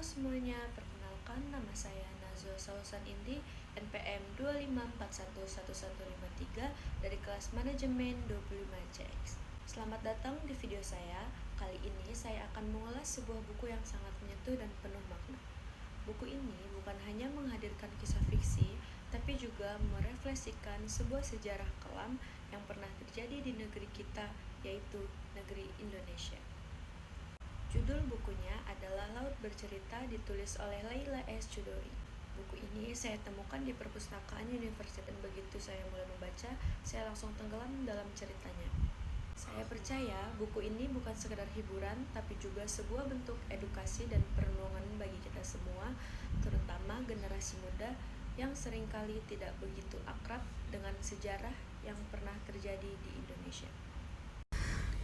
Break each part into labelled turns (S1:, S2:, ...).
S1: semuanya, perkenalkan nama saya Nazwa Sausan Indi, NPM 254111153 dari kelas Manajemen 25CX. Selamat datang di video saya. Kali ini saya akan mengulas sebuah buku yang sangat menyentuh dan penuh makna. Buku ini bukan hanya menghadirkan kisah fiksi, tapi juga merefleksikan sebuah sejarah kelam yang pernah terjadi di negeri kita, yaitu negeri Indonesia. Judul bukunya adalah Laut Bercerita, ditulis oleh Laila S. Chudori. Buku ini saya temukan di perpustakaan universitas, dan begitu saya mulai membaca, saya langsung tenggelam dalam ceritanya. Saya percaya buku ini bukan sekedar hiburan, tapi juga sebuah bentuk edukasi dan perenungan bagi kita semua, terutama generasi muda yang seringkali tidak begitu akrab dengan sejarah yang pernah terjadi di Indonesia.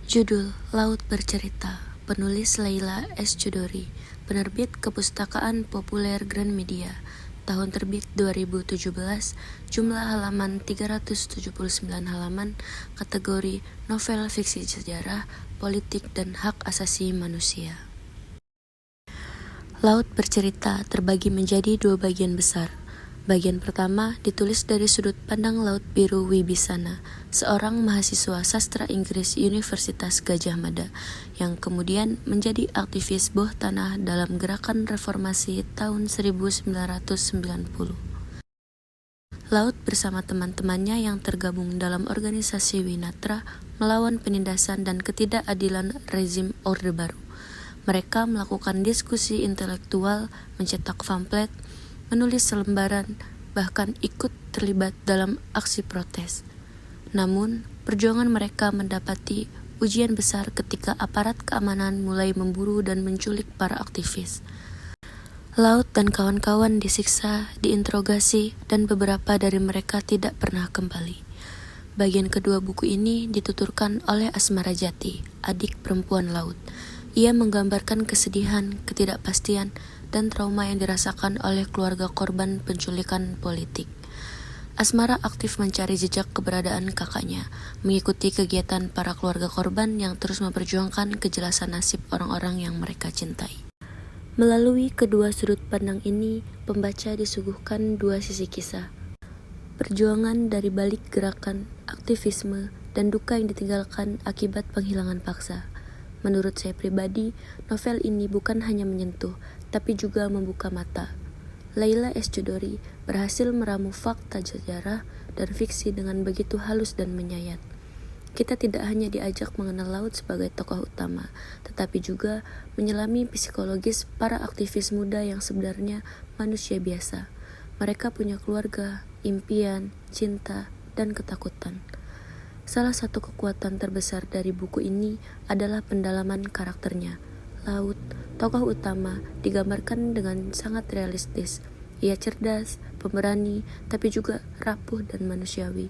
S2: Judul Laut Bercerita, penulis Laila S. Chudori, penerbit Kepustakaan Populer Gramedia, tahun terbit 2017, jumlah halaman 379 halaman, kategori novel fiksi sejarah, politik, dan hak asasi manusia. Laut Bercerita terbagi menjadi dua bagian besar. Bagian pertama ditulis dari sudut pandang Laut Biru Wibisana, seorang mahasiswa sastra Inggris Universitas Gadjah Mada, yang kemudian menjadi aktivis bawah tanah dalam gerakan reformasi tahun 1990. Laut bersama teman-temannya yang tergabung dalam organisasi Winatra melawan penindasan dan ketidakadilan rezim Orde Baru. Mereka melakukan diskusi intelektual, mencetak pamflet, menulis selembaran, bahkan ikut terlibat dalam aksi protes. Namun, perjuangan mereka mendapati ujian besar ketika aparat keamanan mulai memburu dan menculik para aktivis. Laut dan kawan-kawan disiksa, diinterogasi, dan beberapa dari mereka tidak pernah kembali. Bagian kedua buku ini dituturkan oleh Asmara Jati, adik perempuan Laut. Ia menggambarkan kesedihan, ketidakpastian, dan trauma yang dirasakan oleh keluarga korban penculikan politik. Asmara aktif mencari jejak keberadaan kakaknya, mengikuti kegiatan para keluarga korban yang terus memperjuangkan kejelasan nasib orang-orang yang mereka cintai. Melalui kedua sudut pandang ini, pembaca disuguhkan dua sisi kisah. Perjuangan dari balik gerakan, aktivisme, dan duka yang ditinggalkan akibat penghilangan paksa. Menurut saya pribadi, novel ini bukan hanya menyentuh, tapi juga membuka mata. Laila S. Chudori berhasil meramu fakta sejarah dan fiksi dengan begitu halus dan menyayat. Kita tidak hanya diajak mengenal laut sebagai tokoh utama, tetapi juga menyelami psikologis para aktivis muda yang sebenarnya manusia biasa. Mereka punya keluarga, impian, cinta, dan ketakutan. Salah satu kekuatan terbesar dari buku ini adalah pendalaman karakternya. Laut, tokoh utama, digambarkan dengan sangat realistis. Ia cerdas, pemberani, tapi juga rapuh dan manusiawi.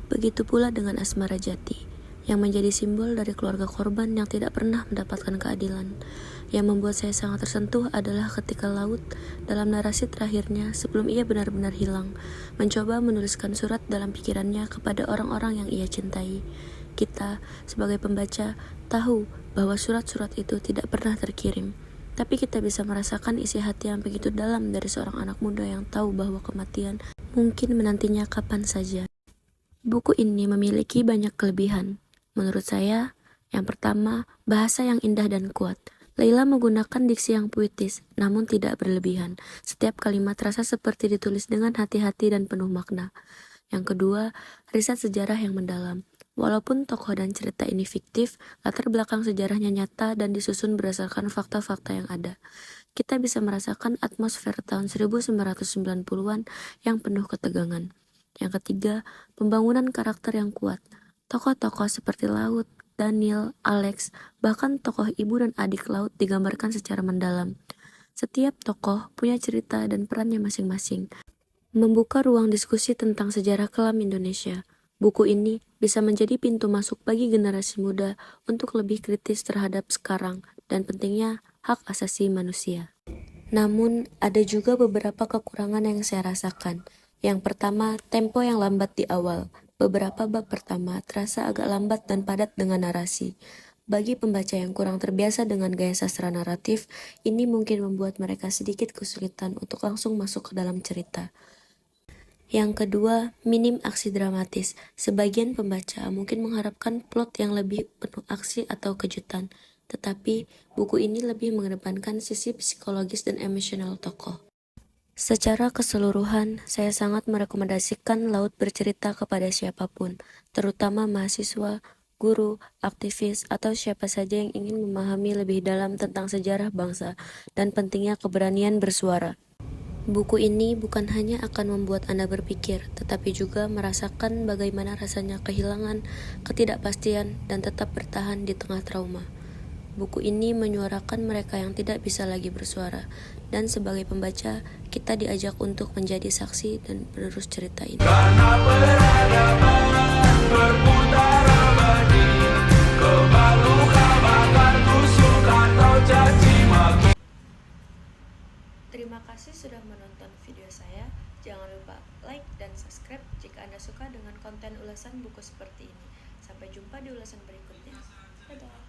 S2: Begitu pula dengan Asmara Jati, yang menjadi simbol dari keluarga korban yang tidak pernah mendapatkan keadilan. Yang membuat saya sangat tersentuh adalah ketika Laut, dalam narasi terakhirnya sebelum ia benar-benar hilang, mencoba menuliskan surat dalam pikirannya kepada orang-orang yang ia cintai. Kita, sebagai pembaca, tahu bahwa surat-surat itu tidak pernah terkirim, tapi kita bisa merasakan isi hati yang begitu dalam dari seorang anak muda yang tahu bahwa kematian mungkin menantinya kapan saja. Buku ini memiliki banyak kelebihan. Menurut saya, yang pertama, bahasa yang indah dan kuat. Laila menggunakan diksi yang puitis, namun tidak berlebihan. Setiap kalimat terasa seperti ditulis dengan hati-hati dan penuh makna. Yang kedua, riset sejarah yang mendalam. Walaupun tokoh dan cerita ini fiktif, latar belakang sejarahnya nyata dan disusun berdasarkan fakta-fakta yang ada. Kita bisa merasakan atmosfer tahun 1990-an yang penuh ketegangan. Yang ketiga, pembangunan karakter yang kuat. Tokoh-tokoh seperti Laut, Daniel, Alex, bahkan tokoh ibu dan adik Laut digambarkan secara mendalam. Setiap tokoh punya cerita dan perannya masing-masing, membuka ruang diskusi tentang sejarah kelam Indonesia. Buku ini bisa menjadi pintu masuk bagi generasi muda untuk lebih kritis terhadap sekarang dan pentingnya hak asasi manusia. Namun, ada juga beberapa kekurangan yang saya rasakan. Yang pertama, tempo yang lambat di awal. Beberapa bab pertama terasa agak lambat dan padat dengan narasi. Bagi pembaca yang kurang terbiasa dengan gaya sastra naratif, ini mungkin membuat mereka sedikit kesulitan untuk langsung masuk ke dalam cerita. Yang kedua, minim aksi dramatis. Sebagian pembaca mungkin mengharapkan plot yang lebih penuh aksi atau kejutan, tetapi buku ini lebih mengedepankan sisi psikologis dan emosional tokoh. Secara keseluruhan, saya sangat merekomendasikan Laut Bercerita kepada siapapun, terutama mahasiswa, guru, aktivis, atau siapa saja yang ingin memahami lebih dalam tentang sejarah bangsa dan pentingnya keberanian bersuara. Buku ini bukan hanya akan membuat Anda berpikir, tetapi juga merasakan bagaimana rasanya kehilangan, ketidakpastian, dan tetap bertahan di tengah trauma. Buku ini menyuarakan mereka yang tidak bisa lagi bersuara, dan sebagai pembaca, kita diajak untuk menjadi saksi dan penerus cerita ini.
S3: Karena peradaban berputar abadi, kebalukan bakar tusuk atau caci maki.
S1: Terima kasih sudah menonton video saya. Jangan lupa like dan subscribe jika Anda suka dengan konten ulasan buku seperti ini. Sampai jumpa di ulasan berikutnya. Dadah.